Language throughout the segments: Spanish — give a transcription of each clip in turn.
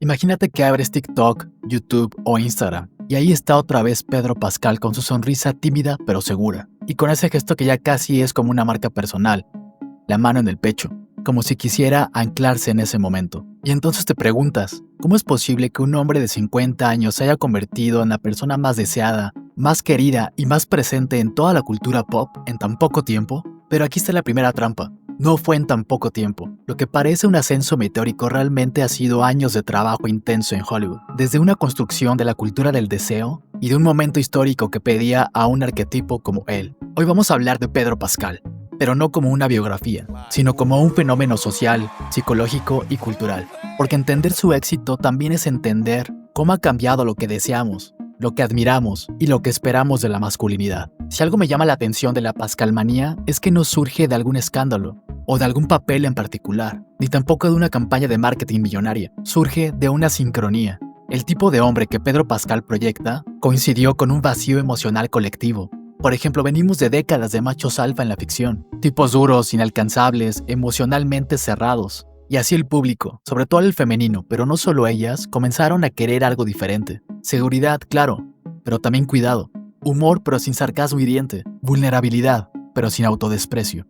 Imagínate que abres TikTok, YouTube o Instagram, y ahí está otra vez Pedro Pascal con su sonrisa tímida pero segura, y con ese gesto que ya casi es como una marca personal, la mano en el pecho, como si quisiera anclarse en ese momento. Y entonces te preguntas, ¿cómo es posible que un hombre de 50 años se haya convertido en la persona más deseada, más querida y más presente en toda la cultura pop en tan poco tiempo? Pero aquí está la primera trampa. No fue en tan poco tiempo. Lo que parece un ascenso meteórico realmente ha sido años de trabajo intenso en Hollywood, desde una construcción de la cultura del deseo y de un momento histórico que pedía a un arquetipo como él. Hoy vamos a hablar de Pedro Pascal, pero no como una biografía, sino como un fenómeno social, psicológico y cultural. Porque entender su éxito también es entender cómo ha cambiado lo que deseamos, lo que admiramos y lo que esperamos de la masculinidad. Si algo me llama la atención de la pascalmanía es que no surge de algún escándalo o de algún papel en particular, ni tampoco de una campaña de marketing millonaria. Surge de una sincronía. El tipo de hombre que Pedro Pascal proyecta coincidió con un vacío emocional colectivo. Por ejemplo, venimos de décadas de machos alfa en la ficción, tipos duros, inalcanzables, emocionalmente cerrados. Y así el público, sobre todo el femenino, pero no solo ellas, comenzaron a querer algo diferente. Seguridad, claro, pero también cuidado. Humor, pero sin sarcasmo hiriente. Vulnerabilidad, pero sin autodesprecio.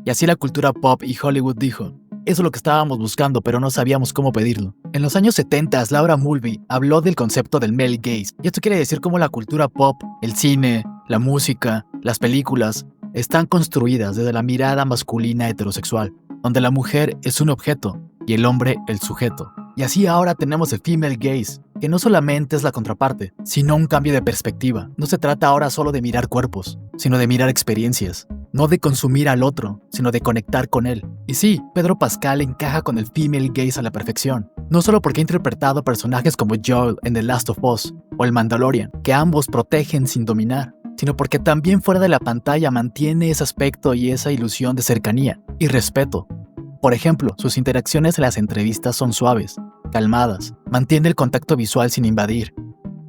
Y así la cultura pop y Hollywood dijo, eso es lo que estábamos buscando, pero no sabíamos cómo pedirlo. En los años 70, Laura Mulvey habló del concepto del male gaze. Y esto quiere decir cómo la cultura pop, el cine, la música, las películas, están construidas desde la mirada masculina heterosexual, donde la mujer es un objeto y el hombre el sujeto. Y así ahora tenemos el female gaze, que no solamente es la contraparte, sino un cambio de perspectiva. No se trata ahora solo de mirar cuerpos, sino de mirar experiencias. No de consumir al otro, sino de conectar con él. Y sí, Pedro Pascal encaja con el female gaze a la perfección. No solo porque ha interpretado personajes como Joel en The Last of Us o el Mandalorian, que ambos protegen sin dominar, sino porque también fuera de la pantalla mantiene ese aspecto y esa ilusión de cercanía y respeto. Por ejemplo, sus interacciones en las entrevistas son suaves, calmadas, mantiene el contacto visual sin invadir,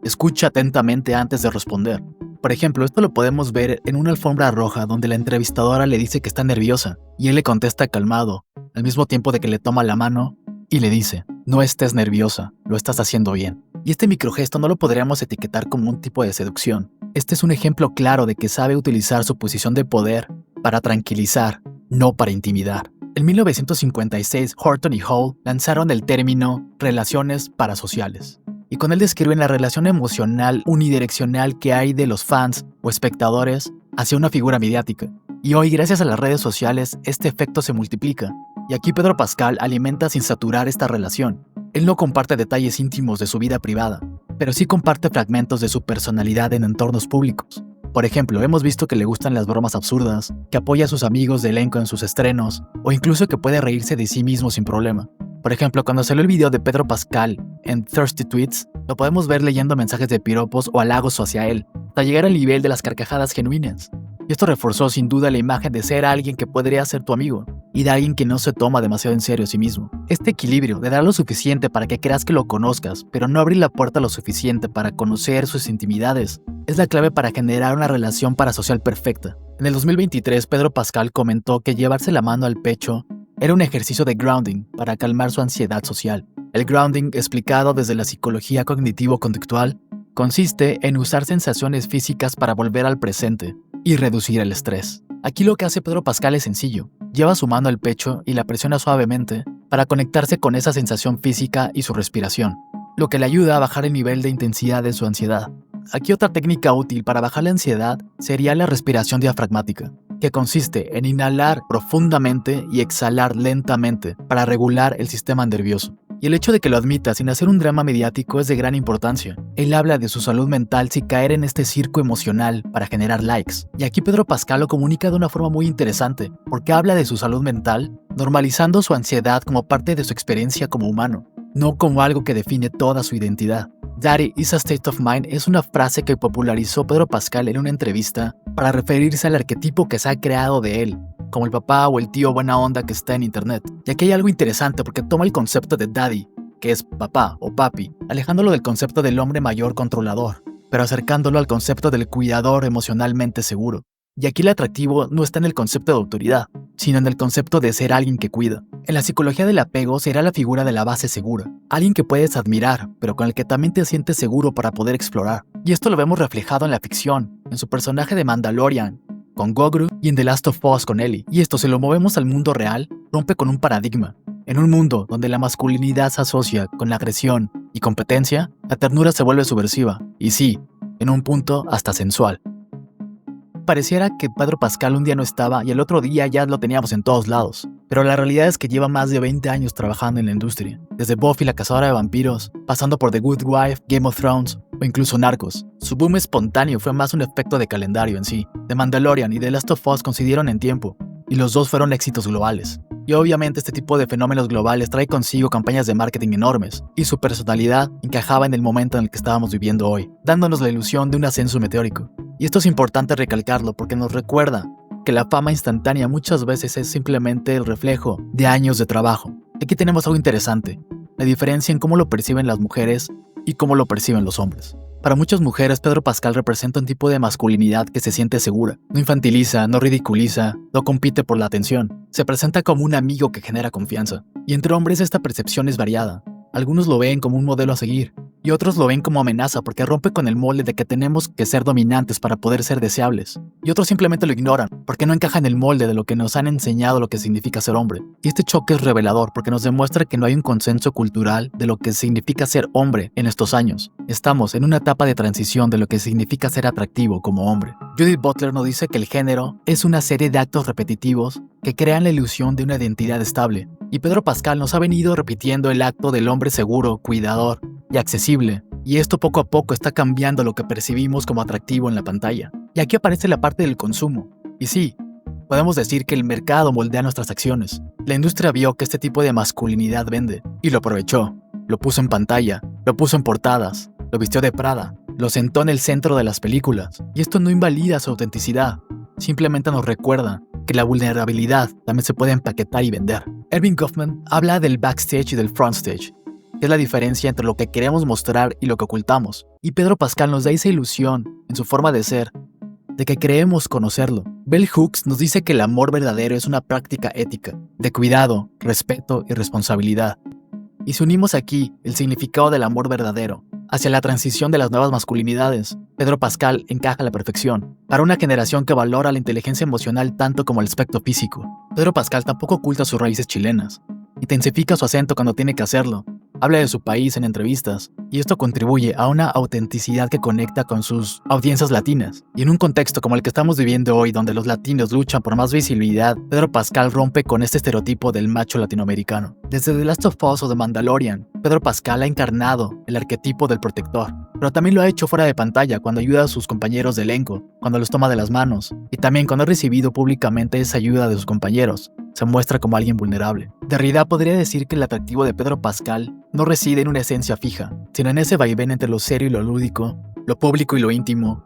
escucha atentamente antes de responder. Por ejemplo, esto lo podemos ver en una alfombra roja donde la entrevistadora le dice que está nerviosa y él le contesta calmado, al mismo tiempo de que le toma la mano y le dice, no estés nerviosa, lo estás haciendo bien. Y este microgesto no lo podríamos etiquetar como un tipo de seducción. Este es un ejemplo claro de que sabe utilizar su posición de poder para tranquilizar, no para intimidar. En 1956, Horton y Hall lanzaron el término relaciones parasociales. Y con él describen la relación emocional unidireccional que hay de los fans o espectadores hacia una figura mediática. Y hoy, gracias a las redes sociales, este efecto se multiplica. Y aquí Pedro Pascal alimenta sin saturar esta relación. Él no comparte detalles íntimos de su vida privada, pero sí comparte fragmentos de su personalidad en entornos públicos. Por ejemplo, hemos visto que le gustan las bromas absurdas, que apoya a sus amigos de elenco en sus estrenos, o incluso que puede reírse de sí mismo sin problema. Por ejemplo, cuando salió el video de Pedro Pascal en Thirsty Tweets, lo podemos ver leyendo mensajes de piropos o halagos hacia él, hasta llegar al nivel de las carcajadas genuinas. Y esto reforzó sin duda la imagen de ser alguien que podría ser tu amigo, y de alguien que no se toma demasiado en serio a sí mismo. Este equilibrio de dar lo suficiente para que creas que lo conozcas, pero no abrir la puerta lo suficiente para conocer sus intimidades, es la clave para generar una relación parasocial perfecta. En el 2023, Pedro Pascal comentó que llevarse la mano al pecho era un ejercicio de grounding para calmar su ansiedad social. El grounding, explicado desde la psicología cognitivo-conductual, consiste en usar sensaciones físicas para volver al presente y reducir el estrés. Aquí lo que hace Pedro Pascal es sencillo. Lleva su mano al pecho y la presiona suavemente para conectarse con esa sensación física y su respiración, lo que le ayuda a bajar el nivel de intensidad de su ansiedad. Aquí otra técnica útil para bajar la ansiedad sería la respiración diafragmática, que consiste en inhalar profundamente y exhalar lentamente para regular el sistema nervioso. Y el hecho de que lo admita sin hacer un drama mediático es de gran importancia. Él habla de su salud mental sin caer en este circo emocional para generar likes. Y aquí Pedro Pascal lo comunica de una forma muy interesante, porque habla de su salud mental, normalizando su ansiedad como parte de su experiencia como humano, no como algo que define toda su identidad. Daddy is a state of mind es una frase que popularizó Pedro Pascal en una entrevista para referirse al arquetipo que se ha creado de él, como el papá o el tío buena onda que está en internet. Y aquí hay algo interesante porque toma el concepto de daddy, que es papá o papi, alejándolo del concepto del hombre mayor controlador, pero acercándolo al concepto del cuidador emocionalmente seguro. Y aquí el atractivo no está en el concepto de autoridad, sino en el concepto de ser alguien que cuida. En la psicología del apego será la figura de la base segura, alguien que puedes admirar, pero con el que también te sientes seguro para poder explorar. Y esto lo vemos reflejado en la ficción, en su personaje de Mandalorian, con Grogu, y en The Last of Us con Ellie. Y esto, si lo movemos al mundo real, rompe con un paradigma. En un mundo donde la masculinidad se asocia con la agresión y competencia, la ternura se vuelve subversiva, y sí, en un punto hasta sensual. Pareciera que Pedro Pascal un día no estaba y el otro día ya lo teníamos en todos lados. Pero la realidad es que lleva más de 20 años trabajando en la industria. Desde Buffy la cazadora de vampiros, pasando por The Good Wife, Game of Thrones o incluso Narcos. Su boom espontáneo fue más un efecto de calendario en sí. The Mandalorian y The Last of Us coincidieron en tiempo, y los dos fueron éxitos globales. Y obviamente este tipo de fenómenos globales trae consigo campañas de marketing enormes, y su personalidad encajaba en el momento en el que estábamos viviendo hoy, dándonos la ilusión de un ascenso meteórico. Y esto es importante recalcarlo porque nos recuerda que la fama instantánea muchas veces es simplemente el reflejo de años de trabajo. Aquí tenemos algo interesante, la diferencia en cómo lo perciben las mujeres y cómo lo perciben los hombres. Para muchas mujeres, Pedro Pascal representa un tipo de masculinidad que se siente segura. No infantiliza, no ridiculiza, no compite por la atención. Se presenta como un amigo que genera confianza. Y entre hombres esta percepción es variada. Algunos lo ven como un modelo a seguir, y otros lo ven como amenaza porque rompe con el molde de que tenemos que ser dominantes para poder ser deseables. Y otros simplemente lo ignoran porque no encaja en el molde de lo que nos han enseñado lo que significa ser hombre. Y este choque es revelador porque nos demuestra que no hay un consenso cultural de lo que significa ser hombre en estos años. Estamos en una etapa de transición de lo que significa ser atractivo como hombre. Judith Butler nos dice que el género es una serie de actos repetitivos que crean la ilusión de una identidad estable. Y Pedro Pascal nos ha venido repitiendo el acto del hombre seguro, cuidador y accesible, y esto poco a poco está cambiando lo que percibimos como atractivo en la pantalla. Y aquí aparece la parte del consumo. Y sí, podemos decir que el mercado moldea nuestras acciones. La industria vio que este tipo de masculinidad vende, y lo aprovechó. Lo puso en pantalla, lo puso en portadas, lo vistió de Prada, lo sentó en el centro de las películas. Y esto no invalida su autenticidad, simplemente nos recuerda que la vulnerabilidad también se puede empaquetar y vender. Erving Goffman habla del backstage y del frontstage, que es la diferencia entre lo que queremos mostrar y lo que ocultamos. Y Pedro Pascal nos da esa ilusión, en su forma de ser, de que creemos conocerlo. Bell Hooks nos dice que el amor verdadero es una práctica ética, de cuidado, respeto y responsabilidad. Y si unimos aquí el significado del amor verdadero hacia la transición de las nuevas masculinidades, Pedro Pascal encaja a la perfección. Para una generación que valora la inteligencia emocional tanto como el aspecto físico, Pedro Pascal tampoco oculta sus raíces chilenas. Intensifica su acento cuando tiene que hacerlo. Habla de su país en entrevistas, y esto contribuye a una autenticidad que conecta con sus audiencias latinas. Y en un contexto como el que estamos viviendo hoy, donde los latinos luchan por más visibilidad, Pedro Pascal rompe con este estereotipo del macho latinoamericano. Desde The Last of Us o The Mandalorian, Pedro Pascal ha encarnado el arquetipo del protector, pero también lo ha hecho fuera de pantalla cuando ayuda a sus compañeros de elenco, cuando los toma de las manos, y también cuando ha recibido públicamente esa ayuda de sus compañeros. Se muestra como alguien vulnerable. Derrida podría decir que el atractivo de Pedro Pascal no reside en una esencia fija, sino en ese vaivén entre lo serio y lo lúdico, lo público y lo íntimo,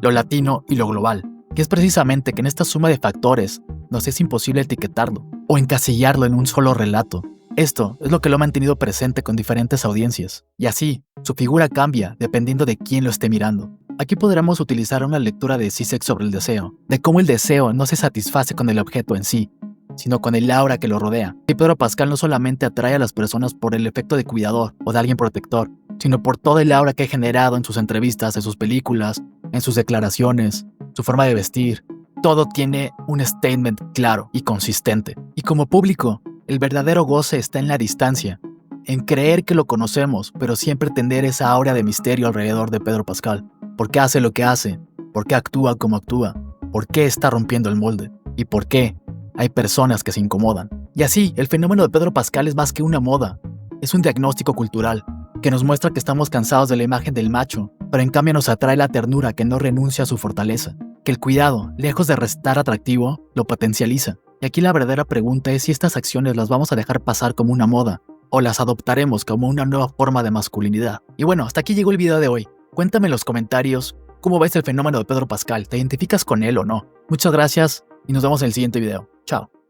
lo latino y lo global, que es precisamente que en esta suma de factores nos es imposible etiquetarlo o encasillarlo en un solo relato. Esto es lo que lo ha mantenido presente con diferentes audiencias, y así, su figura cambia dependiendo de quién lo esté mirando. Aquí podremos utilizar una lectura de Zizek sobre el deseo, de cómo el deseo no se satisface con el objeto en sí, sino con el aura que lo rodea. Y Pedro Pascal no solamente atrae a las personas por el efecto de cuidador o de alguien protector, sino por todo el aura que ha generado en sus entrevistas, en sus películas, en sus declaraciones, su forma de vestir. Todo tiene un statement claro y consistente. Y como público, el verdadero goce está en la distancia, en creer que lo conocemos, pero siempre tener esa aura de misterio alrededor de Pedro Pascal. ¿Por qué hace lo que hace? ¿Por qué actúa como actúa? ¿Por qué está rompiendo el molde? ¿Y por qué hay personas que se incomodan? Y así, el fenómeno de Pedro Pascal es más que una moda. Es un diagnóstico cultural que nos muestra que estamos cansados de la imagen del macho, pero en cambio nos atrae la ternura que no renuncia a su fortaleza. Que el cuidado, lejos de restar atractivo, lo potencializa. Y aquí la verdadera pregunta es si estas acciones las vamos a dejar pasar como una moda o las adoptaremos como una nueva forma de masculinidad. Y bueno, hasta aquí llegó el video de hoy. Cuéntame en los comentarios cómo ves el fenómeno de Pedro Pascal. ¿Te identificas con él o no? Muchas gracias y nos vemos en el siguiente video. Chao.